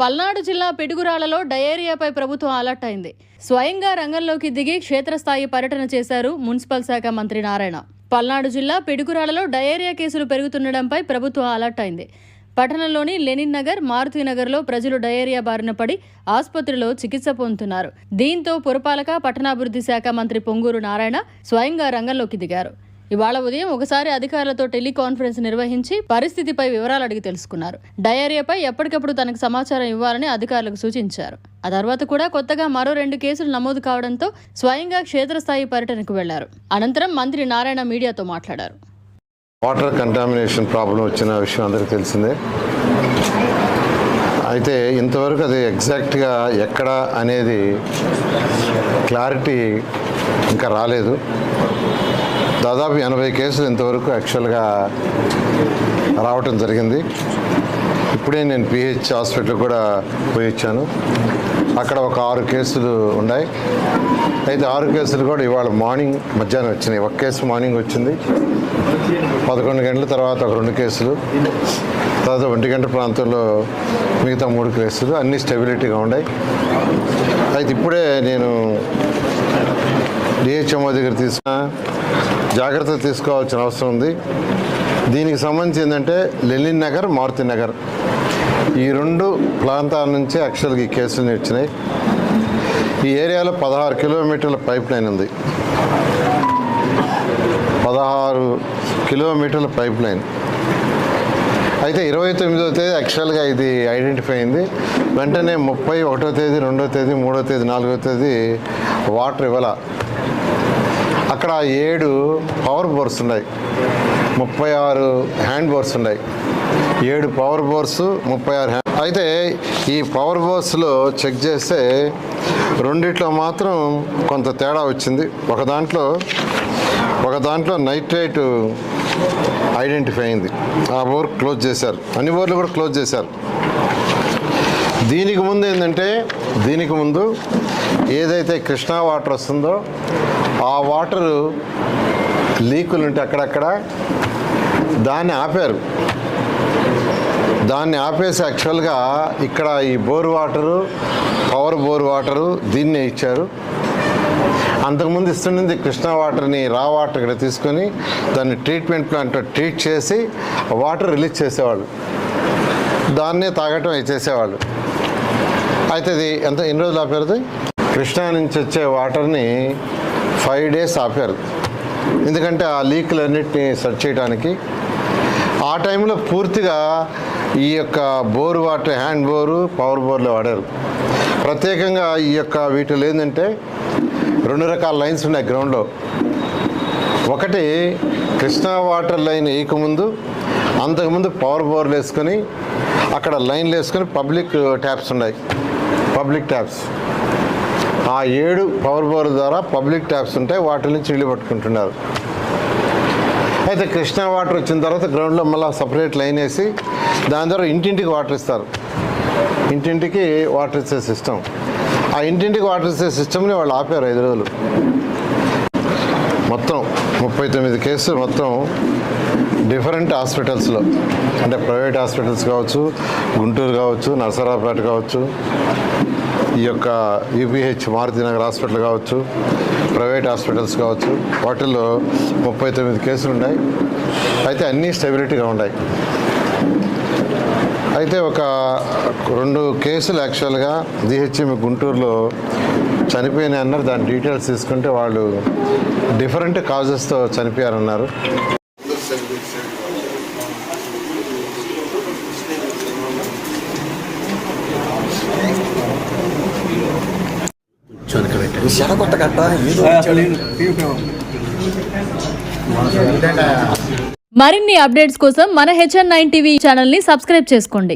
పల్నాడు జిల్లా పిడుగురాళ్లలో డయేరియాపై ప్రభుత్వం అలర్ట్ అయింది. స్వయంగా రంగంలోకి దిగి క్షేత్రస్థాయి పర్యటన చేశారు మున్సిపల్ శాఖ మంత్రి నారాయణ. పల్నాడు జిల్లా పిడుగురాళ్లలో డయేరియా కేసులు పెరుగుతుండడంపై ప్రభుత్వం అలర్ట్ అయింది. పట్టణంలోని లెనిన్ నగర్, మారుతి నగర్లో ప్రజలు డయేరియా బారిన పడి ఆసుపత్రిలో చికిత్స పొందుతున్నారు. దీంతో పురపాలక పట్టణాభివృద్ధి శాఖ మంత్రి పొంగూరు నారాయణ స్వయంగా రంగంలోకి దిగారు. ఇవాళ ఉదయం ఒకసారి అధికారులతో టెలికాన్ఫరెన్స్ నిర్వహించి పరిస్థితిపై వివరాలు అడిగి తెలుసుకున్నారు. డయేరియాపై ఎప్పటికప్పుడు తనకు సమాచారం ఇవ్వాలని అధికారులకు సూచించారు. ఆ తర్వాత కూడా కొత్తగా మరో 2 కేసులు నమోదు కావడంతో స్వయంగా క్షేత్రస్థాయి పర్యటనకు వెళ్లారు. అనంతరం మంత్రి నారాయణ మీడియాతో మాట్లాడారు. వాటర్ కంటామినేషన్ ప్రాబ్లం వచ్చిన విషయం అందరికీ తెలిసిందే. అయితే ఇంతవరకు అది ఎగ్జాక్ట్గా ఎక్కడ అనేది క్లారిటీ ఇంకా రాలేదు. దాదాపు 80 కేసులు ఇంతవరకు యాక్చువల్గా రావటం జరిగింది. ఇప్పుడే నేను పిహెచ్ హాస్పిటల్ కూడా పోయి వచ్చాను. అక్కడ ఒక 6 కేసులు ఉన్నాయి. అయితే 6 కేసులు కూడా ఇవాళ మధ్యాహ్నం వచ్చినాయి. ఒక కేసు మార్నింగ్ వచ్చింది, 11 గంటల తర్వాత ఒక 2 కేసులు, తర్వాత 1 గంట ప్రాంతంలో మిగతా 3 కేసులు, అన్నీ స్టెబిలిటీగా ఉన్నాయి. అయితే ఇప్పుడే నేను డిహెచ్ఎంఓ దగ్గర జాగ్రత్తలు తీసుకోవాల్సిన అవసరం ఉంది. దీనికి సంబంధించి ఏంటంటే లెనిన్ నగర్, మారుతి నగర్ ఈ 2 ప్రాంతాల నుంచి యాక్చువల్గా ఈ కేసులు వచ్చినాయి. ఈ ఏరియాలో 16 కిలోమీటర్ల పైప్ లైన్ ఉంది. 16 కిలోమీటర్ల పైప్ లైన్. అయితే 29వ తేదీ యాక్చువల్గా ఇది ఐడెంటిఫై అయింది. వెంటనే 30, 1వ తేదీ, 2వ తేదీ, 3వ తేదీ, 4వ తేదీ వాటర్ ఇవ్వాల. అక్కడ 7 పవర్ బోర్స్ ఉన్నాయి, 36 హ్యాండ్ బోర్స్ ఉన్నాయి. 7 పవర్ బోర్స్, 36 హ్యాండ్. అయితే ఈ పవర్ బోర్స్లో చెక్ చేస్తే 2 మాత్రం కొంత తేడా వచ్చింది. ఒక దాంట్లో నైట్రేట్ ఐడెంటిఫై అయింది. ఆ బోర్ క్లోజ్ చేశారు. అన్ని బోర్లు కూడా క్లోజ్ చేశారు. దీనికి ముందు ఏదైతే కృష్ణా వాటర్ వస్తుందో ఆ వాటరు లీకులు ఉంటే అక్కడక్కడ దాన్ని ఆపారు. దాన్ని ఆపేసి యాక్చువల్గా ఇక్కడ ఈ bore water, power bore water దీన్నే ఇచ్చారు. అంతకుముందు ఇస్తుండింది కృష్ణా వాటర్ని, రా వాటర్ ఇక్కడ తీసుకొని దాన్ని ట్రీట్మెంట్ ప్లాంట్లో ట్రీట్ చేసి వాటర్ రిలీజ్ చేసేవాళ్ళు, దాన్నే తాగటం చేసేవాళ్ళు. అయితే ఇది ఎన్ని రోజులు ఆపారు? కృష్ణా నుంచి వచ్చే వాటర్ని 5 days ఆపారు. ఎందుకంటే ఆ లీకులన్నిటిని సెర్చ్ చేయడానికి. ఆ టైంలో పూర్తిగా ఈ యొక్క bore water, hand bore, power బోర్లు వాడారు. ప్రత్యేకంగా ఈ యొక్క వీటిలో ఏంటంటే 2 రకాల లైన్స్ ఉన్నాయి గ్రౌండ్లో. ఒకటి కృష్ణా వాటర్ లైన్ వేయకముందు, అంతకుముందు పవర్ బోర్లు వేసుకొని అక్కడ లైన్లు వేసుకొని పబ్లిక్ ట్యాప్స్ ఉన్నాయి. పబ్లిక్ ట్యాప్స్ ఆ 7 పవర్ బోర్ల ద్వారా పబ్లిక్ ట్యాప్స్ ఉంటాయి. వాటి నుంచి నీళ్ళు పట్టుకుంటున్నారు. అయితే కృష్ణా వాటర్ వచ్చిన తర్వాత గ్రౌండ్లో మళ్ళీ సపరేట్ లైన్ వేసి దాని ద్వారా ఇంటింటికి వాటర్ ఇస్తారు. ఇంటింటికి వాటర్ ఇచ్చే సిస్టమ్. ఆ ఇంటింటికి వాటర్ ఇచ్చే సిస్టమ్ని వాళ్ళు ఆపారు 5 రోజులు. మొత్తం 39 కేసులు మొత్తం డిఫరెంట్ హాస్పిటల్స్లో, అంటే ప్రైవేట్ హాస్పిటల్స్ కావచ్చు, గుంటూరు కావచ్చు, నరసరావుపేట కావచ్చు, ఈ యొక్క యూపీహెచ్ మారుతి నగర్ హాస్పిటల్ కావచ్చు, ప్రైవేట్ హాస్పిటల్స్ కావచ్చు, వాటిల్లో 39 కేసులు ఉన్నాయి. అయితే అన్నీ స్టెబిలిటీగా ఉన్నాయి. అయితే ఒక 2 కేసులు యాక్చువల్గా డిహెచ్ఎం గుంటూరులో చనిపోయినాయి అన్నారు. దాని డీటెయిల్స్ తీసుకుంటే వాళ్ళు డిఫరెంట్ కాజెస్తో చనిపోయారన్నారు. మరిన్ని అప్డేట్స్ కోసం మన HN9 టీవీ ఛానల్ ని సబ్స్క్రైబ్ చేసుకోండి.